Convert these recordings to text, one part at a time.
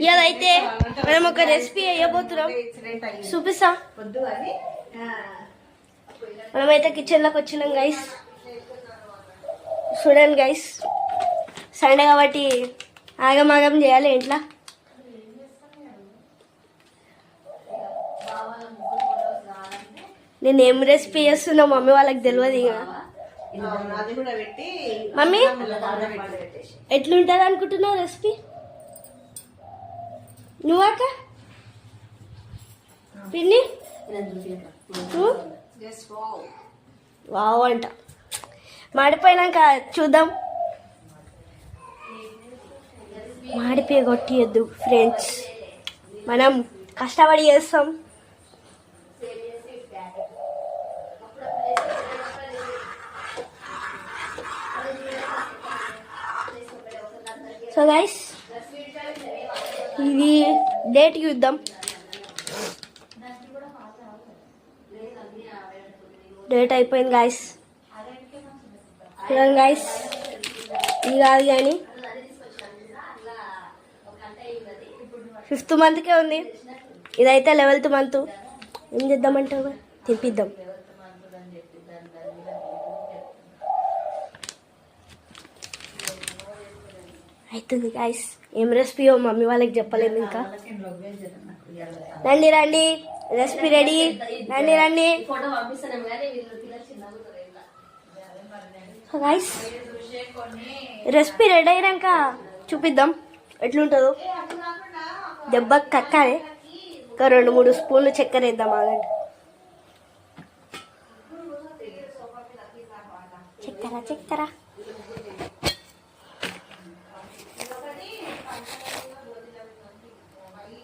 ఇదైతే మనం ఒక రెసిపీ వేయబోతున్నాం, చూపిస్తా. మనమైతే కిచెన్లోకి వచ్చినాం గైస్, చూడండి గైస్. సండే కాబట్టి ఆగమాగం చేయాలి ఇంట్లో. నేను ఏం రెసిపీ చేస్తున్నా మమ్మీ వాళ్ళకి తెలియదు. ఇక మమ్మీ ఎట్లుంటుంది అనుకుంటున్నావు రెసిపీ? నువ్వాక పిన్ని వావ్ అంట. మాడిపోయినాక చూద్దాం. మాడిపోయి కొట్టియద్దు ఫ్రెండ్స్, మనం కష్టపడి చేస్తాం. సో గైస్, ఇది డేట్ చూద్దాం. డేట్ అయిపోయింది గైస్. చూడండి గైస్, ఇది కాదు కానీ 5th మంత్కే ఉంది. ఇదైతే 11th మంత్. ఏం చేద్దామంటావు? తిప్పిద్దాం. అవుతుంది గైస్. ఏం రెసిపీయో మమ్మీ వాళ్ళకి చెప్పలేదు ఇంకా. రండి రండి, రెసిపీ రెడీ. రండి రండి గైస్. రెసిపీ రెడీ అయినాక చూపిద్దాం ఎట్లుంటుందో. దెబ్బకి కక్కాలి. ఇంకా 2-3 స్పూన్లు చక్కెర వేద్దాం. ఆగండి. చక్కెర చక్కెర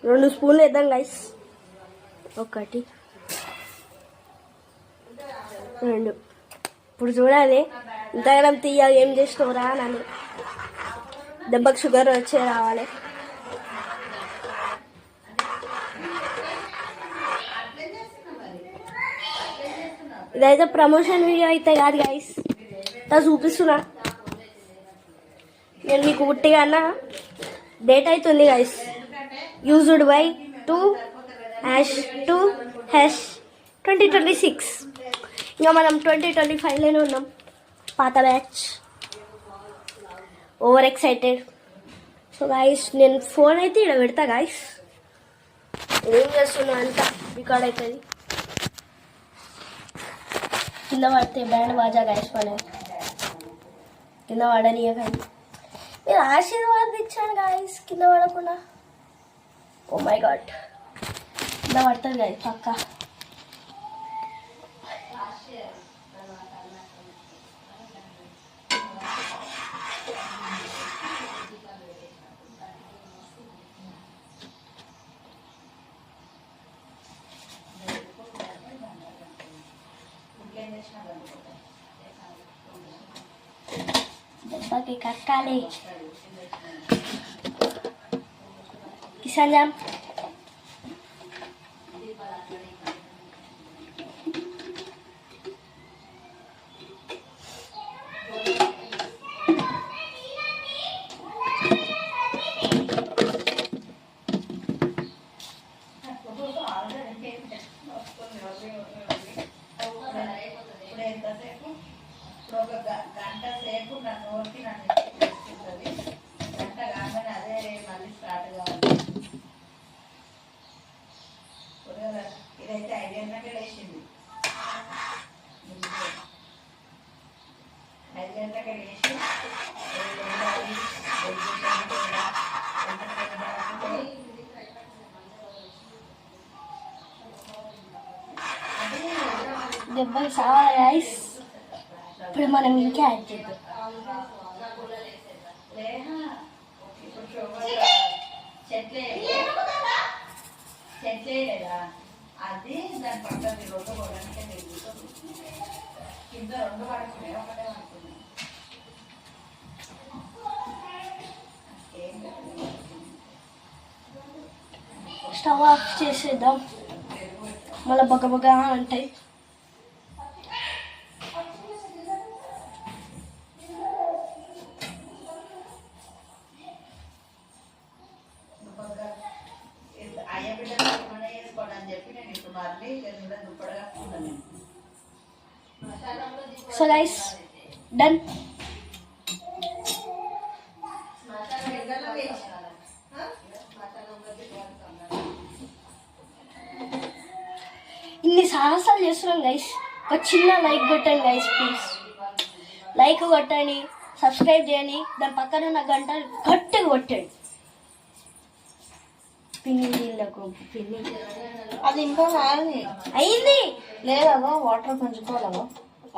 2 స్పూన్లు వేద్దాం గైస్. 1 2. ఇప్పుడు చూడాలి ఇంతగానం తీయ ఏం చేసినవరా అని. దెబ్బకి షుగర్ వచ్చే రావాలి. ఇదైతే ప్రమోషన్ వీడియో అయితే కాదు గైస్, చూపిస్తున్నా నేను మీకు. ఉట్టిగా డేట్ అవుతుంది గైస్. Used by 2/2/2026. ఇంకా మనం 2025లోనే ఉన్నాం. పాత batch. Over excited. So guys, నేను ఫోన్ అయితే ఇక్కడ పెడతా గాయస్. ఏం చేస్తున్నా అంతా రికార్డ్ అవుతుంది. కింద పడితే బ్యాండ్ బాజా గాయస్. మన కింద పడనియ కానీ మీరు ఆశీర్వాదం ఇచ్చాను గాయస్, కింద పడకుండా. ఓ మై గాడ్, కింద పడుతుంది గాయస్ పక్కా. దెబ్బకి కక్కాలి. కిసాన్ జామ్. గంట సేపు నన్ను ఓర్చి నన్ను గంట కాగానే అదే మళ్ళీ స్టార్ట్ కావాలి. ఇదైతే 5 గంటలకే లేచింది. 5 గంటలకే లేచి దెబ్బకి సావాలి గైస్. ఇప్పుడు మనం ఇంకా యాడ్ చేద్దాం. చెట్లే లేదా అది దాని పక్కన 2 కొనడానికి కింద 2 పడుతున్నాయి, ఒకటే పడుతున్నాయి. స్టవ్ ఆఫ్ చేసేద్దాం, మళ్ళీ బగబగా అంటాయి. So guys done. ఇన్ని సాహసాలు చేస్తున్నాం గైస్. ఒక చిన్న లైక్ కొట్టండి గైస్ ప్లీజ్. లైక్ కొట్టండి, సబ్స్క్రైబ్ చేయండి, దాని పక్కన ఉన్న గంట గట్టిగా కొట్టండి. పిన్ని అది ఇంకా కాదు అయింది లేదా వాటర్ కొంచుకోవాలా?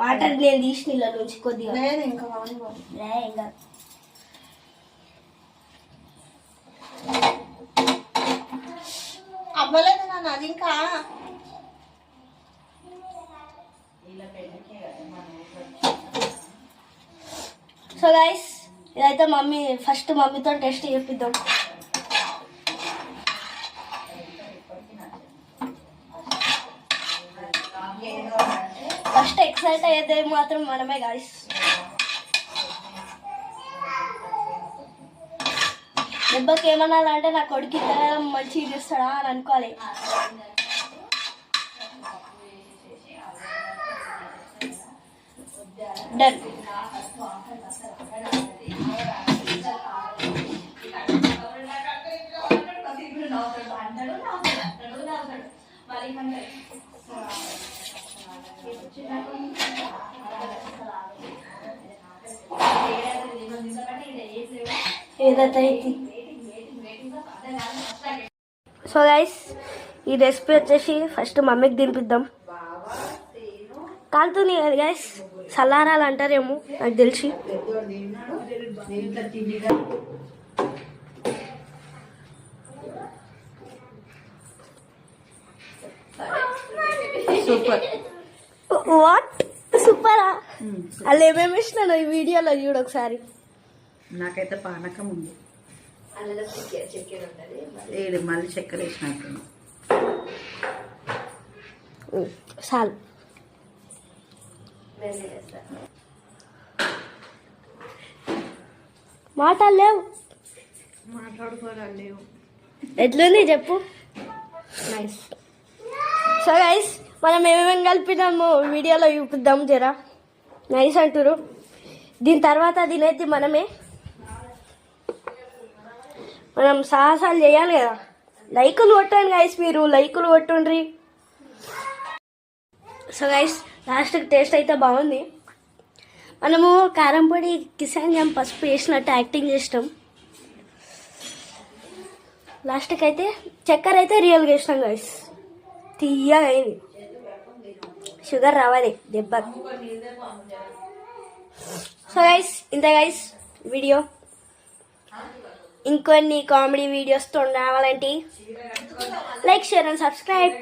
వాటర్ నేను తీసిన ఇలా నుంచి కొద్దిగా లేదు ఇంకా కావాలి ఇంకా అవ్వలేదు నాన్న అది ఇంకా. సో గైస్ ఇదైతే ఫస్ట్ మమ్మీతో టెస్ట్ చేపిద్దాం. ఫస్ట్ ఎక్సైట్ అయ్యేది మాత్రం మనమే గైస్. దెబ్బకి ఏమన్నాలంటే నా కొడుకు మంచి చేస్తాడా అని అనుకోవాలి. డన్. సో గైస్ ఈ రెసిపీ వచ్చేసి ఫస్ట్ మమ్మీకి తినిపిద్దాం. కాలుతుంది కదా గైస్, చల్లారాలు అంటారేమో నాకు తెలిసి. సూపర్. వాట్ సూపరా? అలా ఏమేమి ఇచ్చినాను ఈ వీడియోలో చూడు ఒకసారి. నాకైతే పానకం ఉంది, ఏడు మళ్ళీ చక్కెర వేసినట్టు చాలు. మాటలు లేవు, మాట్లాడుకోవాలి. ఎట్లుంది చెప్పు. నైస్. సో గైస్ మనం ఏమేమి కలిపినాము వీడియోలో చూపిద్దాం జరా. నైస్ అంటారు. దీని తర్వాత తినేది మనమే. మనం సాహసాలు చేయాలి కదా. లైకులు కొట్టండి గైస్, మీరు లైకులు కొట్టుండ్రి. సో గైస్ లాస్ట్కి టేస్ట్ అయితే బాగుంది. మనము కారం పొడి, కిసాన్ జామ్, పసుపు వేసినట్టు యాక్టింగ్ చేసినాం. లాస్ట్కి అయితే చక్కెర అయితే రియల్గా వేసినాం గైస్. తీయగా అయింది, షుగర్ రావాలి దెబ్బ. సో గైస్ ఇంత గైస్ వీడియో. ఇంకొన్ని కామెడీ వీడియోస్తో రావాలంటే లైక్, షేర్ అండ్ సబ్స్క్రైబ్.